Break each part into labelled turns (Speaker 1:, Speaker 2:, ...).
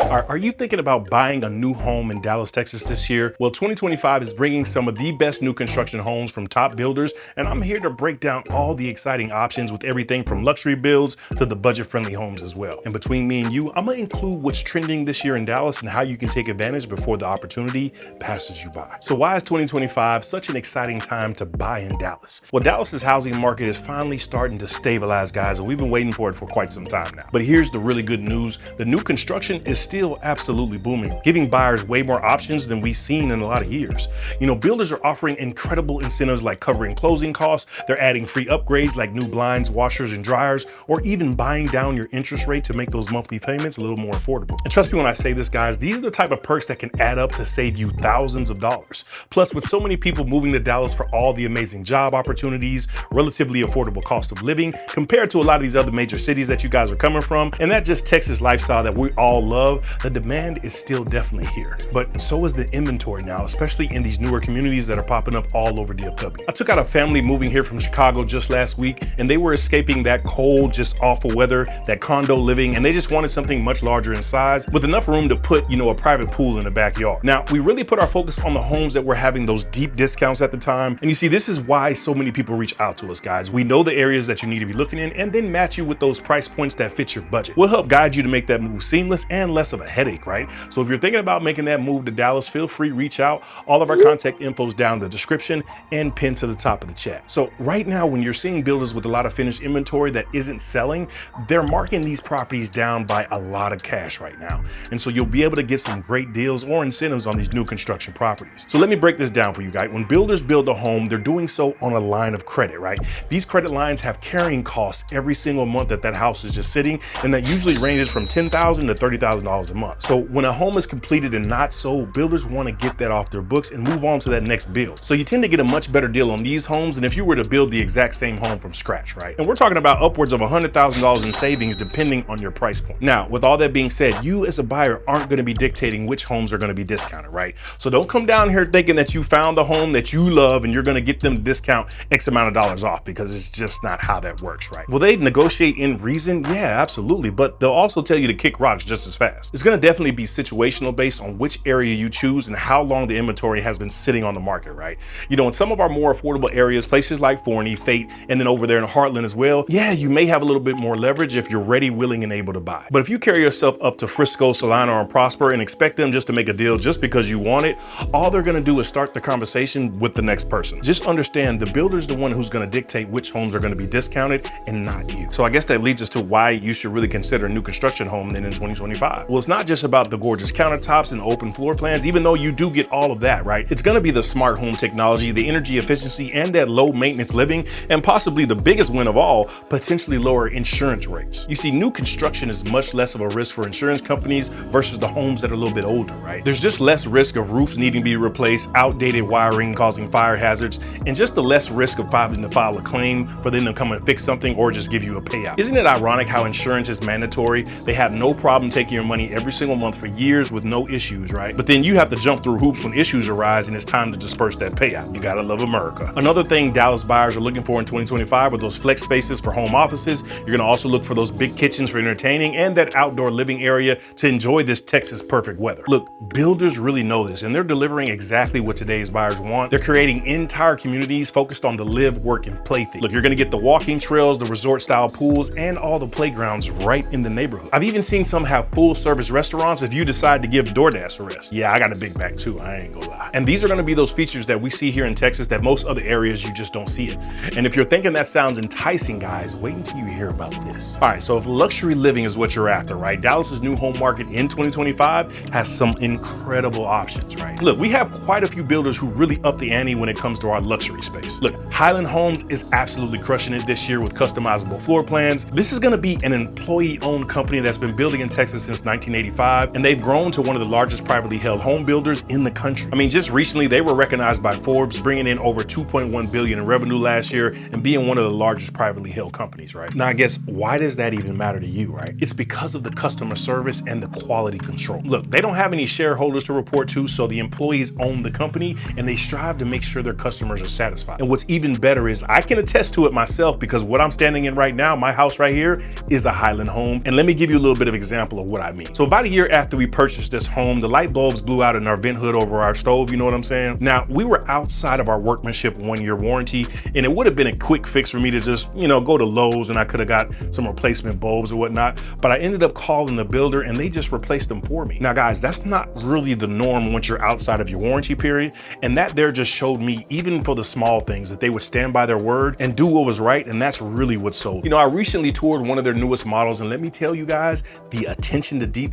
Speaker 1: Are you thinking about buying a new home in Dallas, Texas this year? Well, 2025 is bringing some of the best new construction homes from top builders, and I'm here to break down all the exciting options with everything from luxury builds to the budget-friendly homes as well. And between me and you, I'm gonna include what's trending this year in Dallas and how you can take advantage before the opportunity passes you by. So why is 2025 such an exciting time to buy in Dallas? Well, Dallas's housing market is finally starting to stabilize, guys, and we've been waiting for it for quite some time now. But here's the really good news. The new construction is still absolutely booming, giving buyers way more options than we've seen in a lot of years. You know, builders are offering incredible incentives like covering closing costs. They're adding free upgrades like new blinds, washers, and dryers, or even buying down your interest rate to make those monthly payments a little more affordable. And trust me when I say this, guys, these are the type of perks that can add up to save you thousands of dollars. Plus, with so many people moving to Dallas for all the amazing job opportunities, relatively affordable cost of living compared to a lot of these other major cities that you guys are coming from, and that just Texas lifestyle that we all love, the demand is still definitely here. But so is the inventory now, especially in these newer communities that are popping up all over DFW. I took out a family moving here from Chicago just last week, and they were escaping that cold, just awful weather, that condo living, and they just wanted something much larger in size with enough room to put, a private pool in the backyard. Now, we really put our focus on the homes that were having those deep discounts at the time. And you see, this is why so many people reach out to us, guys. We know the areas that you need to be looking in and then match you with those price points that fit your budget. We'll help guide you to make that move seamless and less of a headache, right? So if you're thinking about making that move to Dallas, feel free, reach out. All of our contact info's down in the description and pinned to the top of the chat. So right now, when you're seeing builders with a lot of finished inventory that isn't selling, they're marking these properties down by a lot of cash right now. And so you'll be able to get some great deals or incentives on these new construction properties. So let me break this down for you guys. When builders build a home, they're doing so on a line of credit, right? These credit lines have carrying costs every single month that house is just sitting, and that usually ranges from $10,000 to $30,000 a month. So when a home is completed and not sold, builders want to get that off their books and move on to that next build. So you tend to get a much better deal on these homes than if you were to build the exact same home from scratch, right? And we're talking about upwards of $100,000 in savings depending on your price point. Now, with all that being said, you as a buyer aren't going to be dictating which homes are going to be discounted, right? So don't come down here thinking that you found the home that you love and you're going to get them to discount X amount of dollars off, because it's just not how that works, right? Will they negotiate in reason? Yeah, absolutely. But they'll also tell you to kick rocks just as fast. It's going to definitely be situational based on which area you choose and how long the inventory has been sitting on the market, right? In some of our more affordable areas, places like Forney, Fate, and then over there in Heartland as well, yeah, you may have a little bit more leverage if you're ready, willing, and able to buy. But if you carry yourself up to Frisco, Solana, or Prosper and expect them just to make a deal just because you want it, all they're going to do is start the conversation with the next person. Just understand the builder's the one who's going to dictate which homes are going to be discounted and not you. So I guess that leads us to why you should really consider a new construction home then in 2025. Well, it's not just about the gorgeous countertops and open floor plans, even though you do get all of that, right? It's going to be the smart home technology, the energy efficiency, and that low maintenance living, and possibly the biggest win of all, potentially lower insurance rates. You see, new construction is much less of a risk for insurance companies versus the homes that are a little bit older, right? There's just less risk of roofs needing to be replaced, outdated wiring causing fire hazards, and just the less risk of having to file a claim for them to come and fix something or just give you a payout. Isn't it ironic how insurance is mandatory? They have no problem taking your money every single month for years with no issues, right? But then you have to jump through hoops when issues arise and it's time to disperse that payout. You gotta love America. Another thing Dallas buyers are looking for in 2025 are those flex spaces for home offices. You're gonna also look for those big kitchens for entertaining and that outdoor living area to enjoy this Texas perfect weather. Look, builders really know this, and they're delivering exactly what today's buyers want. They're creating entire communities focused on the live, work, and play thing. Look, you're gonna get the walking trails, the resort style pools, and all the playgrounds right in the neighborhood. I've even seen some have full service restaurants if you decide to give DoorDash a rest. Yeah, I got a big back too, I ain't gonna lie. And these are gonna be those features that we see here in Texas that most other areas you just don't see it. And if you're thinking that sounds enticing, guys, wait until you hear about this. All right, so if luxury living is what you're after, right? Dallas's new home market in 2025 has some incredible options, right? Look, we have quite a few builders who really up the ante when it comes to our luxury space. Look, Highland Homes is absolutely crushing it this year with customizable floor plans. This is gonna be an employee-owned company that's been building in Texas since 1985, and they've grown to one of the largest privately held home builders in the country. I mean, just recently, they were recognized by Forbes, bringing in over $2.1 billion in revenue last year and being one of the largest privately held companies, right? Now, I guess, why does that even matter to you, right? It's because of the customer service and the quality control. Look, they don't have any shareholders to report to, so the employees own the company and they strive to make sure their customers are satisfied. And what's even better is I can attest to it myself, because what I'm standing in right now, my house right here, is a Highland home. And let me give you a little bit of example of what I mean. So about a year after we purchased this home, the light bulbs blew out in our vent hood over our stove, you know what I'm saying? Now, we were outside of our workmanship 1-year warranty, and it would have been a quick fix for me to just, go to Lowe's and I could have got some replacement bulbs or whatnot, but I ended up calling the builder and they just replaced them for me. Now guys, that's not really the norm once you're outside of your warranty period, and that there just showed me, even for the small things, that they would stand by their word and do what was right, and that's really what sold. I recently toured one of their newest models, and let me tell you guys, the attention to detail,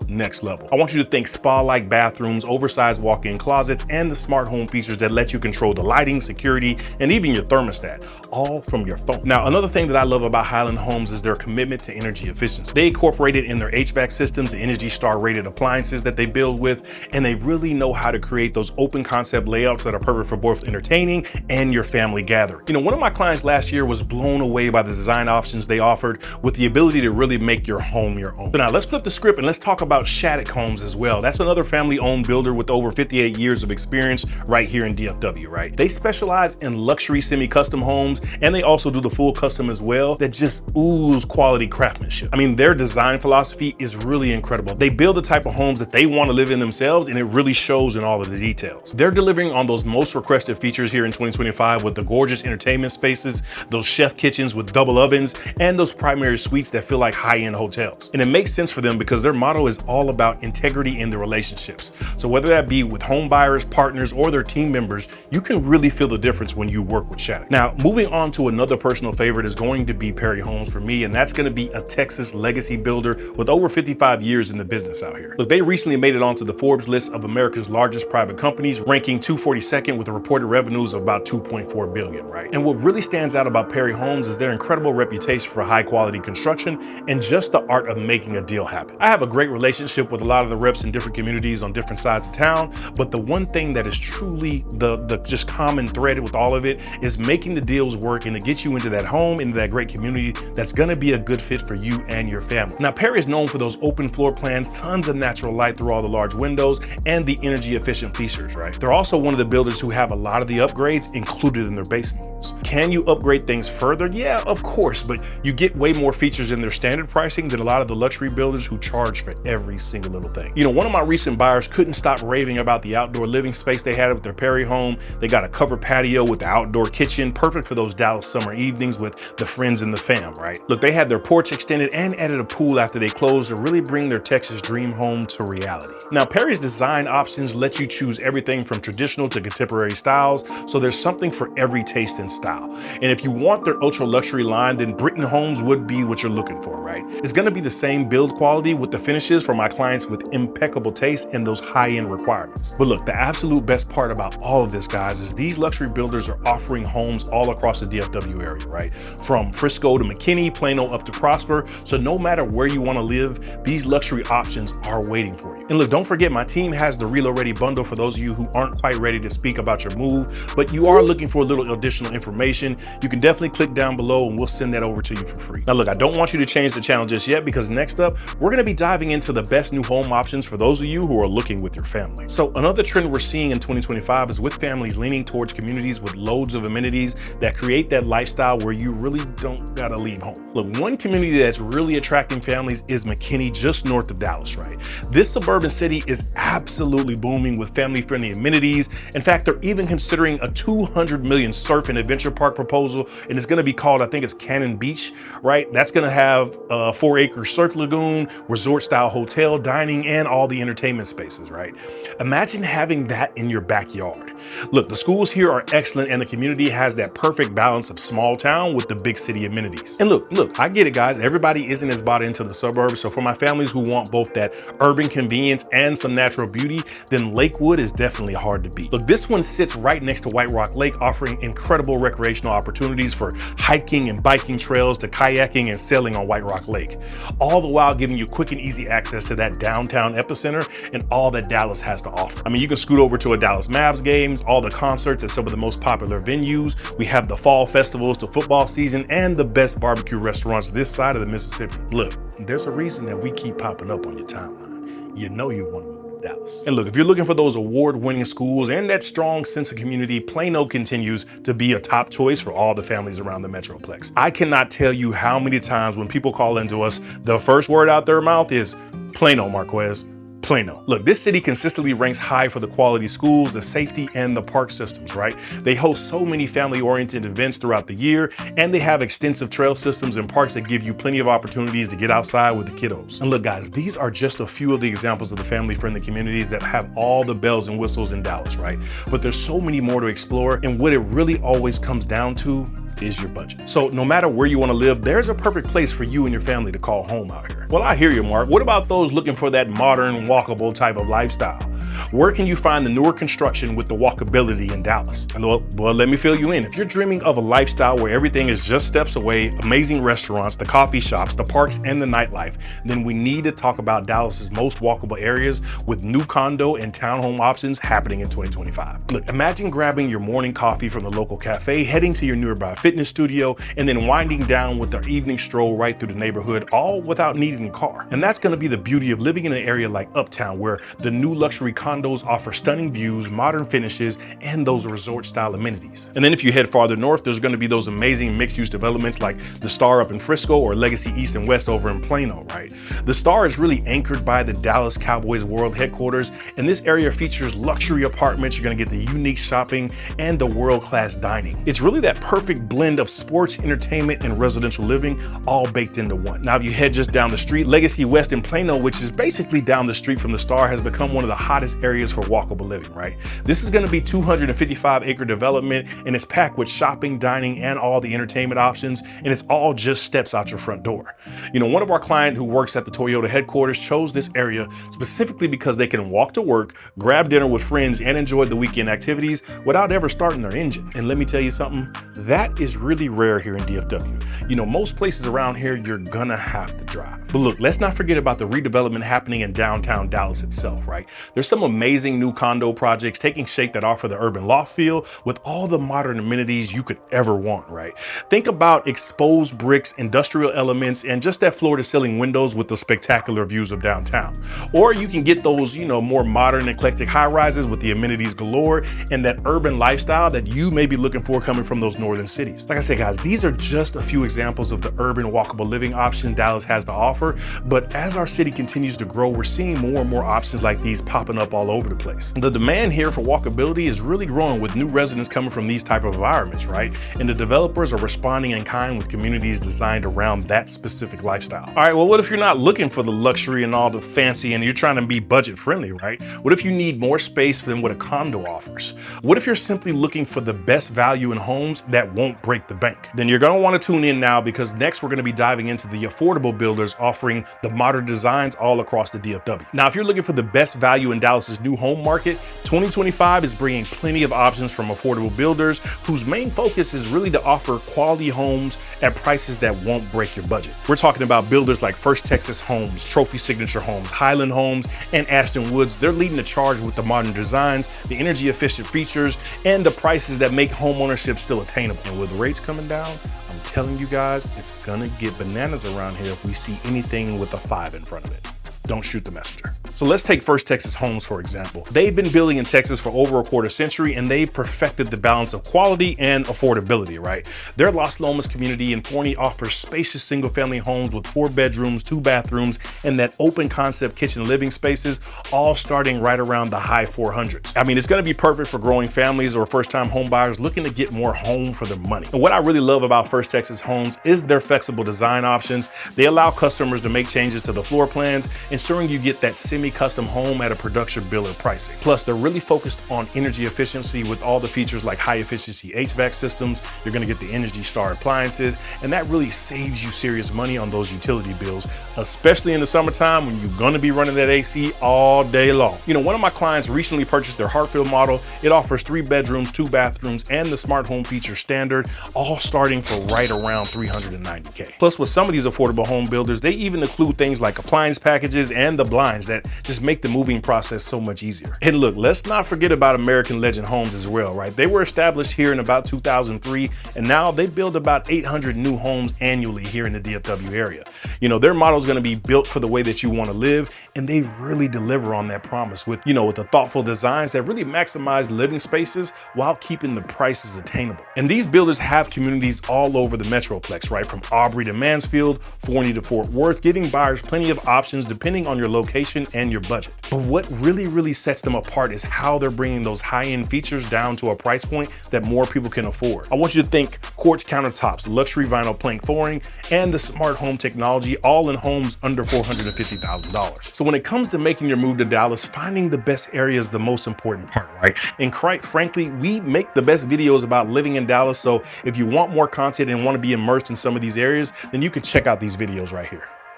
Speaker 1: next level. I want you to think spa-like bathrooms, oversized walk-in closets, and the smart home features that let you control the lighting, security, and even your thermostat, all from your phone. Now, another thing that I love about Highland Homes is their commitment to energy efficiency. They incorporated in their HVAC systems the Energy Star rated appliances that they build with, and they really know how to create those open concept layouts that are perfect for both entertaining and your family gathering. One of my clients last year was blown away by the design options they offered, with the ability to really make your home your own. So now let's flip the script and let's talk about Shaddock Homes as well. That's another family-owned builder with over 58 years of experience right here in DFW, right? They specialize in luxury semi-custom homes, and they also do the full custom as well that just ooze quality craftsmanship. Their design philosophy is really incredible. They build the type of homes that they want to live in themselves, and it really shows in all of the details. They're delivering on those most requested features here in 2025 with the gorgeous entertainment spaces, those chef kitchens with double ovens, and those primary suites that feel like high-end hotels. And it makes sense for them because their motto is all about integrity in the relationships. So whether that be with home buyers, partners, or their team members, you can really feel the difference when you work with Shaddock. Now, moving on to another personal favorite is going to be Perry Homes for me, and that's going to be a Texas legacy builder with over 55 years in the business out here. Look, they recently made it onto the Forbes list of America's largest private companies, ranking 242nd with a reported revenues of about $2.4 billion, right? And what really stands out about Perry Homes is their incredible reputation for high quality construction and just the art of making a deal happen. I have a great relationship with a lot of the reps in different communities on different sides of town, but the one thing that is truly the just common thread with all of it is making the deals work and to get you into that home, into that great community that's gonna be a good fit for you and your family. Now, Perry is known for those open floor plans, tons of natural light through all the large windows, and the energy efficient features, right? They're also one of the builders who have a lot of the upgrades included in their base models. Can you upgrade things further? Yeah, of course, but you get way more features in their standard pricing than a lot of the luxury builders who charge for every single little thing. One of my recent buyers couldn't stop raving about the outdoor living space they had with their Perry home. They got a covered patio with the outdoor kitchen, perfect for those Dallas summer evenings with the friends and the fam, right? Look, they had their porch extended and added a pool after they closed to really bring their Texas dream home to reality. Now, Perry's design options let you choose everything from traditional to contemporary styles, so there's something for every taste and style. And if you want their ultra luxury line, then Britton Homes would be what you're looking for, right? It's gonna be the same build quality with the finishes for my clients with impeccable taste and those high-end requirements. But look, the absolute best part about all of this, guys, is these luxury builders are offering homes all across the DFW area, right? From Frisco to McKinney, Plano up to Prosper. So no matter where you want to live, these luxury options are waiting for you. And look, don't forget, my team has the Reload Ready bundle for those of you who aren't quite ready to speak about your move, but you are looking for a little additional information. You can definitely click down below and we'll send that over to you for free. Now look, I don't want you to change the channel just yet, because next up, we're going to be diving into the best new home options for those of you who are looking with your family. So another trend we're seeing in 2025 is with families leaning towards communities with loads of amenities that create that lifestyle where you really don't gotta leave home. Look, one community that's really attracting families is McKinney, just north of Dallas, right? This suburban city is absolutely booming with family-friendly amenities. In fact, they're even considering a $200 million surf and adventure park proposal, and it's gonna be called, I think it's Cannon Beach, right? That's gonna have a 4-acre surf lagoon, resort-style hotel, dining, and all the entertainment spaces, right? Imagine having that in your backyard. Look, the schools here are excellent, and the community has that perfect balance of small town with the big city amenities. And look, I get it, guys. Everybody isn't as bought into the suburbs. So for my families who want both that urban convenience and some natural beauty, then Lakewood is definitely hard to beat. Look, this one sits right next to White Rock Lake, offering incredible recreational opportunities for hiking and biking trails to kayaking and sailing on White Rock Lake, all the while giving you quick and easy access to that downtown epicenter and all that Dallas has to offer. I mean, you can scoot over to a Dallas Mavs games, all the concerts at some of the most popular venues. We have the fall festivals to football season and the best barbecue restaurants this side of the Mississippi. Look, there's a reason that we keep popping up on your timeline. You know you want to move. Dallas. And look, if you're looking for those award-winning schools and that strong sense of community, Plano continues to be a top choice for all the families around the Metroplex. I cannot tell you how many times when people call into us, the first word out their mouth is Plano, Marquez. Plano. Look, this city consistently ranks high for the quality schools, the safety, and the park systems, right? They host so many family-oriented events throughout the year, and they have extensive trail systems and parks that give you plenty of opportunities to get outside with the kiddos. And look, guys, these are just a few of the examples of the family-friendly communities that have all the bells and whistles in Dallas, right? But there's so many more to explore, and what it really always comes down to is your budget. So no matter where you want to live, there's a perfect place for you and your family to call home out here. Well, I hear you, Mark. What about those looking for that modern, walkable type of lifestyle? Where can you find the newer construction with the walkability in Dallas? And well, let me fill you in. If you're dreaming of a lifestyle where everything is just steps away, amazing restaurants, the coffee shops, the parks, and the nightlife, then we need to talk about Dallas's most walkable areas with new condo and townhome options happening in 2025. Look, imagine grabbing your morning coffee from the local cafe, heading to your nearby fitness studio, and then winding down with our evening stroll right through the neighborhood, all without needing a car. And that's going to be the beauty of living in an area like Uptown, where the new luxury condos offer stunning views, modern finishes, and those resort-style amenities. And then if you head farther north, there's going to be those amazing mixed-use developments like the Star up in Frisco or Legacy East and West over in Plano, right? The Star is really anchored by the Dallas Cowboys World Headquarters, and this area features luxury apartments. You're going to get the unique shopping and the world-class dining. It's really that perfect blend of sports, entertainment, and residential living all baked into one. Now, if you head just down the street, Legacy West in Plano, which is basically down the street from the Star, has become one of the hottest areas for walkable living, right? This is going to be 255-acre development, and it's packed with shopping, dining, and all the entertainment options, and it's all just steps out your front door. You know, one of our clients who works at the Toyota headquarters chose this area specifically because they can walk to work, grab dinner with friends, and enjoy the weekend activities without ever starting their engine. And let me tell you something, that is really rare here in DFW. You know, most places around here, you're gonna have to drive. But look, let's not forget about the redevelopment happening in downtown Dallas itself, right? There's some amazing new condo projects taking shape that offer the urban loft feel with all the modern amenities you could ever want, right? Think about exposed bricks, industrial elements, and just that floor-to-ceiling windows with the spectacular views of downtown. Or you can get those, you know, more modern, eclectic high-rises with the amenities galore and that urban lifestyle that you may be looking for coming from those northern cities. Like I said, guys, these are just a few examples of the urban walkable living options Dallas has to offer. But as our city continues to grow, we're seeing more and more options like these popping up all over the place. The demand here for walkability is really growing with new residents coming from these type of environments, right? And the developers are responding in kind with communities designed around that specific lifestyle. All right, well, what if you're not looking for the luxury and all the fancy and you're trying to be budget friendly, right? What if you need more space than what a condo offers? What if you're simply looking for the best value in homes that won't break the bank? Then you're gonna wanna tune in now, because next we're gonna be diving into the affordable builders offering the modern designs all across the DFW. Now, if you're looking for the best value in Dallas's new home market, 2025 is bringing plenty of options from affordable builders whose main focus is really to offer quality homes at prices that won't break your budget. We're talking about builders like First Texas Homes, Trophy Signature Homes, Highland Homes, and Ashton Woods. They're leading the charge with the modern designs, the energy efficient features, and the prices that make homeownership still attainable. And with rates coming down, I'm telling you guys, it's gonna get bananas around here if we see anything with a 5 in front of it. Don't shoot the messenger. So let's take First Texas Homes, for example. They've been building in Texas for over a quarter century, and they've perfected the balance of quality and affordability, right? Their Las Lomas community in Forney offers spacious single-family homes with 4 bedrooms, 2 bathrooms, and that open concept kitchen living spaces, all starting right around the high 400s. I mean, it's gonna be perfect for growing families or first-time home buyers looking to get more home for their money. And what I really love about First Texas Homes is their flexible design options. They allow customers to make changes to the floor plans, ensuring you get that semi-custom home at a production builder pricing. Plus, they're really focused on energy efficiency with all the features like high-efficiency HVAC systems. You're gonna get the Energy Star appliances, and that really saves you serious money on those utility bills, especially in the summertime when you're gonna be running that AC all day long. You know, one of my clients recently purchased their Hartfield model. It offers 3 bedrooms, 2 bathrooms, and the smart home feature standard, all starting for right around $390K. Plus, with some of these affordable home builders, they even include things like appliance packages switches and the blinds that just make the moving process so much easier. And look, let's not forget about American Legend Homes as well, right? They were established here in about 2003, and now they build about 800 new homes annually here in the DFW area. You know, their model is going to be built for the way that you want to live, and they really deliver on that promise with, you know, with the thoughtful designs that really maximize living spaces while keeping the prices attainable. And these builders have communities all over the Metroplex, right? From Aubrey to Mansfield, Forney to Fort Worth, giving buyers plenty of options depending on your location and your budget. But what really sets them apart is how they're bringing those high-end features down to a price point that more people can afford. I want you to think quartz countertops, luxury vinyl plank flooring, and the smart home technology, all in homes under $450,000. So when it comes to making your move to Dallas, finding the best area is the most important part, right? And quite frankly, we make the best videos about living in Dallas. So if you want more content and want to be immersed in some of these areas, then you can check out these videos right here.